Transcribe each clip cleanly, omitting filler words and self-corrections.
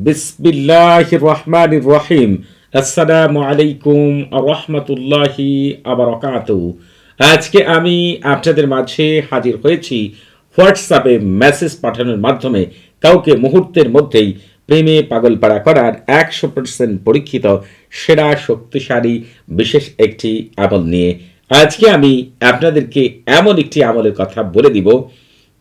বিসমিল্লাহির রহমানির রহিম। আসসালামু আলাইকুম রহমতুল্লাহি আবরাকাতুহু। আজকে আমি আপনাদের মাঝে হাজির হয়েছি হোয়াটসঅ্যাপে মেসেজ পাঠানোর মাধ্যমে কাউকে মুহূর্তের মধ্যেই প্রেমে পাগলপাড়া করার 100% পরীক্ষিত সেরা শক্তিশালী বিশেষ একটি আমল নিয়ে। আজকে আমি আপনাদেরকে এমন একটি আমলের কথা বলে দিব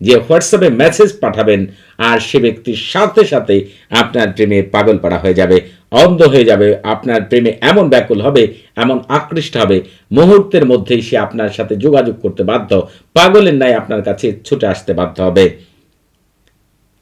যে হোয়াটসঅ্যাপে মেসেজ পাঠাবেন আর সে ব্যক্তির সাথে সাথে আপনার প্রেমে পাগলপাড়া হয়ে যাবে, অন্ধ হয়ে যাবে, আপনার প্রেমে এমন ব্যাকুল হবে, এমন আকৃষ্ট হবে, মুহূর্তের মধ্যেই সে আপনার সাথে যোগাযোগ করতে বাধ্য, পাগলের ন্যায় আপনার কাছে ছুটে আসতে বাধ্য হবে।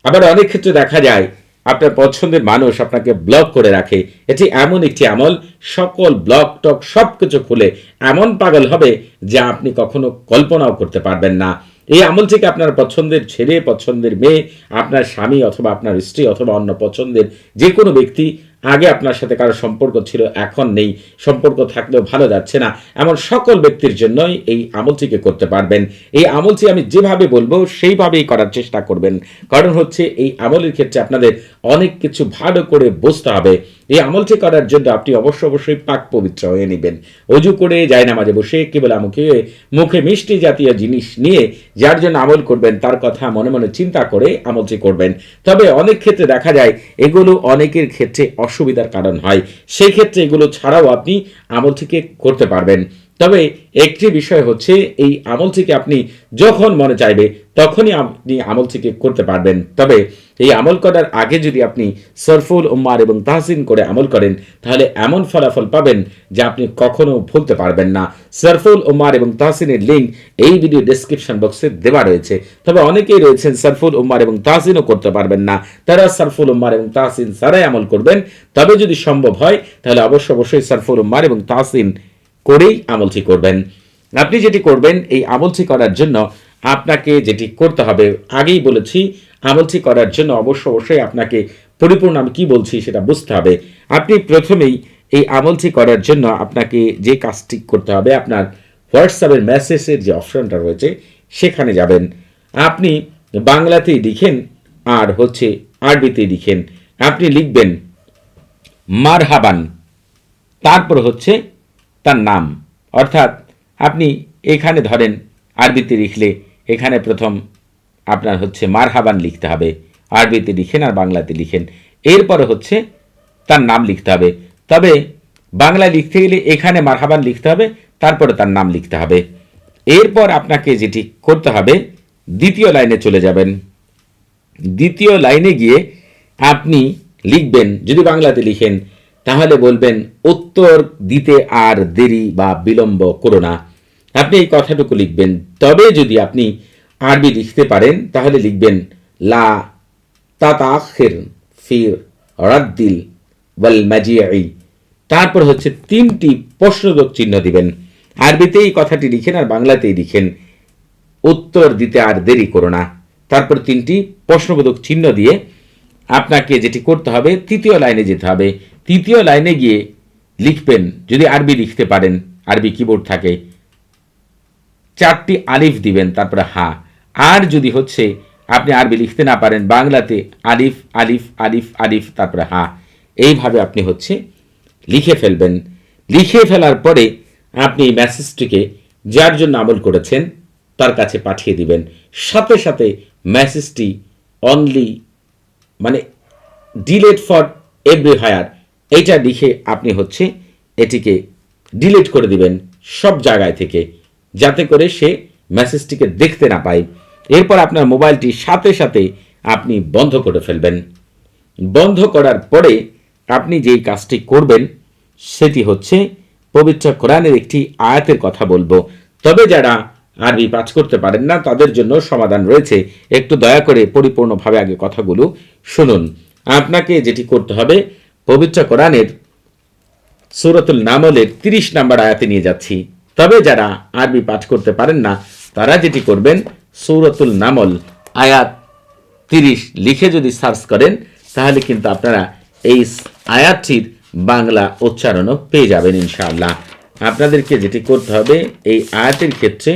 আবার অনেক ক্ষেত্রে দেখা যায় আপনার পছন্দের মানুষ আপনাকে ব্লক করে রাখে। এটি এমন একটি আমল, সকল ব্লক টক সব কিছু খুলে এমন পাগল হবে যা আপনি কখনো কল্পনাও করতে পারবেন না। এই আমল থেকে আপনার পছন্দের ছেলে, পছন্দের মেয়ে, আপনার স্বামী অথবা আপনার স্ত্রী অথবা অন্য পছন্দের যে কোনো ব্যক্তি, আগে আপনার সাথে কারো সম্পর্ক ছিল, এখন নেই, সম্পর্ক থাকলেও ভালো যাচ্ছে না, এমন সকল ব্যক্তির জন্যই এই আমলটিকে করতে পারবেন। এই আমলটি আমি যেভাবে বলবো সেইভাবেই করার চেষ্টা করবেন। কারণ হচ্ছে এই আমলের ক্ষেত্রে আপনাদের অনেক কিছু ভালো করে বুঝতে হবে। এই আমলটি করার জন্য আপনি অবশ্যই পাক পবিত্র হয়ে নেবেন। অজু করে জায়নামাজে বসে কেবল মুখে মিষ্টি জাতীয় জিনিস নিয়ে যার জন্য আমল করবেন তার কথা মনে মনে চিন্তা করে আমলটি করবেন। তবে অনেক ক্ষেত্রে দেখা যায় এগুলো অনেকের ক্ষেত্রে অসুবিধার কারণ হয়, সেই ক্ষেত্রে এগুলো ছাড়াও আপনি আমলটিকে করতে পারবেন। তবে একটি বিষয় হচ্ছে এই আমলটিকে আপনি যখন মনে চাইবে তখনই আপনি আমলটিকে করতে পারবেন। তবে এই আমল করার আগে যদি আপনি সরফুল উম্মার এবং তাহসিন করে আমল করেন তাহলে এমন ফলাফল পাবেন যা আপনি কখনো ভুলতে পারবেন না। সরফুল উম্মার এবং তাহসিনের লিঙ্ক এই ভিডিও ডেসক্রিপশন বক্সে দেওয়া রয়েছে। তবে অনেকেই রয়েছেন সরফুল উম্মার এবং তাহসিনও করতে পারবেন না, তারা সরফুল উম্মার এবং তাহসিন ছাড়াই আমল করবেন। তবে যদি সম্ভব হয় তাহলে অবশ্যই সরফুল উম্মার এবং তাহসিন করেই আমলটি করবেন। আপনি যেটি করবেন এই আমলটি করার জন্য আপনাকে যেটি করতে হবে, আগেই বলেছি, আমলটি করার জন্য অবশ্যই আপনাকে পরিপূর্ণ আমি কি বলছি সেটা বুঝতে হবে। আপনি প্রথমেই এই আমলটি করার জন্য আপনাকে যে কাজটি করতে হবে, আপনার হোয়াটসঅ্যাপের মেসেজের যে অপশনটা রয়েছে সেখানে যাবেন। আপনি বাংলাতেই লিখেন আর হচ্ছে আরবিতেই লিখেন। আপনি লিখবেন মারহাবান, তারপর হচ্ছে তার নাম। অর্থাৎ আপনি এখানে ধরেন আরবিতে লিখলে এখানে প্রথম আপনার হচ্ছে মারহাবান লিখতে হবে, আরবিতে লিখেন আর বাংলাতে লিখেন। এরপরে হচ্ছে তার নাম লিখতে হবে। তবে বাংলায় লিখতে গেলে এখানে মারহাবান লিখতে হবে, তারপরে তার নাম লিখতে হবে। এরপর আপনাকে যেটি করতে হবে, দ্বিতীয় লাইনে চলে যাবেন। দ্বিতীয় লাইনে গিয়ে আপনি লিখবেন, যদি বাংলাতে লিখেন তাহলে বলবেন উত্তর দিতে আর দেরি বা বিলম্ব করো না। আপনি এই কথাটুকু লিখবেন। তবে যদি আপনি আরবি লিখতে পারেন তাহলে লিখবেন লা তাতাখির ফি রাদ্দিল ওয়াল মাজিই, তারপর হচ্ছে 3টি প্রশ্নবোধক চিহ্ন দিবেন। আরবিতে এই কথাটি লিখেন আর বাংলাতেই লিখেন উত্তর দিতে আর দেরি করো না, তারপর 3টি প্রশ্নবোধক চিহ্ন দিয়ে আপনাকে যেটি করতে হবে তৃতীয় লাইনে যেতে হবে। তৃতীয় লাইনে গিয়ে লিখবেন, যদি আরবি লিখতে পারেন, আরবি কিবোর্ড থাকে, 4টি আলিফ দিবেন, তারপরে হা। আর যদি হচ্ছে আপনি আরবি লিখতে না পারেন, বাংলাতে আলিফ আলিফ আলিফ আলিফ তারপরে হা, এইভাবে আপনি হচ্ছে লিখে ফেলবেন। লিখে ফেলার পরে আপনি এই মেসেজটিকে যার জন্য আমল করেছেন তার কাছে পাঠিয়ে দিবেন। সাথে সাথে মেসেজটি অনলি মানে ডিলেট ফর এভরি হায়ার এইটা লিখে আপনি হচ্ছে এটিকে ডিলিট করে দিবেন সব জায়গায় থেকে, যাতে করে সে মেসেজটিকে দেখতে না পায়। এরপর আপনার মোবাইলটি সাথে সাথে আপনি বন্ধ করে ফেলবেন। বন্ধ করার পরে আপনি যেই কাজটি করবেন সেটি হচ্ছে পবিত্র কোরআনের একটি আয়াতের কথা বলবো। তবে যারা আরবি পাঠ করতে পারেন না তাদের জন্য সমাধান রয়েছে, একটু দয়া করে পরিপূর্ণভাবে আগে কথাগুলো শুনুন। আপনাকে যেটি করতে হবে, পবিত্র কোরআনের সূরাতুল নামলের 30 নম্বর আয়াতে নিয়ে যাচ্ছি। তবে যারা আরবি পাঠ করতে পারেন না তারা যেটি করবেন, সূরাতুল নামল আয়াত 30 লিখে যদি সার্চ করেন তাহলে কিন্তু আপনারা এই আয়াতটির বাংলা উচ্চারণও পেয়ে যাবেন ইনশাআল্লাহ। আপনাদেরকে যেটি করতে হবে, এই আয়াতের ক্ষেত্রে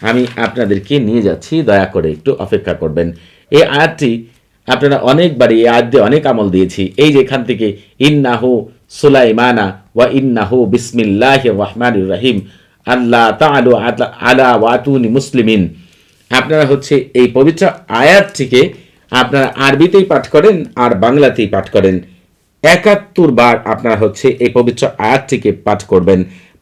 আমি আপনাদেরকে নিয়ে যাচ্ছি, দয়া করে একটু অপেক্ষা করবেন। এই আয়াতটি আপনারা অনেকবার এই আয়াত দিয়ে অনেক আমল দিয়েছি। এই যে এখান থেকে ইন্নাহু সুলাইমানা ওয়া ইন্নাহু বিসমিল্লাহির রহমানির রহিম আল্লাহ তাআলু আলা ওয়াতুনি মুসলিমিন, আপনারা হচ্ছে এই পবিত্র আয়াতটিকে আপনারা আরবিতেই পাঠ করেন আর বাংলাতেই পাঠ করেন। ৭১ বার আপনারা হচ্ছে এই পবিত্র আয়াতটিকে পাঠ করবেন।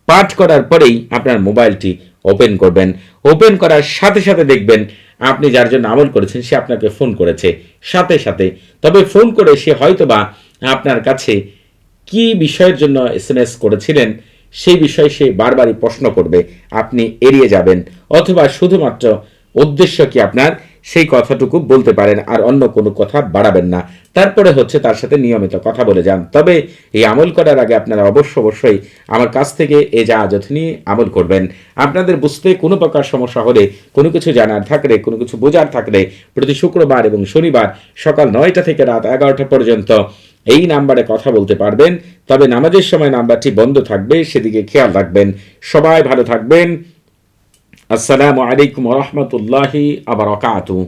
পাঠ করার পরেই আপনার মোবাইলটি ওপেন করবেন। ওপেন করার সাথে সাথে দেখবেন আপনি যার জন্য আমল করেছেন সে আপনাকে ফোন করেছে সাথে সাথে। তবে ফোন করে সে হয়তোবা আপনার কাছে কি বিষয়ের জন্য এসএমএস করেছিলেন সেই বিষয়ে সে বারবারই প্রশ্ন করবে, আপনি এড়িয়ে যাবেন, অথবা শুধুমাত্র উদ্দেশ্য কি আপনার সেই কথাটুকু বলতে পারেন আর অন্য কোনো কথা বাড়াবেন না। তারপরে হচ্ছে তার সাথে নিয়মিত কথা বলে যান। তবে এই আমল করার আগে আপনারা অবশ্যই আমার কাছ থেকে এই জাহাজত নিয়ে আমল করবেন। আপনাদের বুঝতে কোনো প্রকার সমস্যা হলে, কোনো কিছু জানার থাকলে, কোনো কিছু বোঝার থাকলে প্রতি শুক্রবার এবং শনিবার সকাল 9টা থেকে রাত 11টা পর্যন্ত এই নাম্বারে কথা বলতে পারবেন। তবে নামাজের সময় নাম্বারটি বন্ধ থাকবে, সেদিকে খেয়াল রাখবেন। সবাই ভালো থাকবেন। আসসালামু আলাইকুম ওয়া রাহমাতুল্লাহি ওয়া বারাকাতুহু।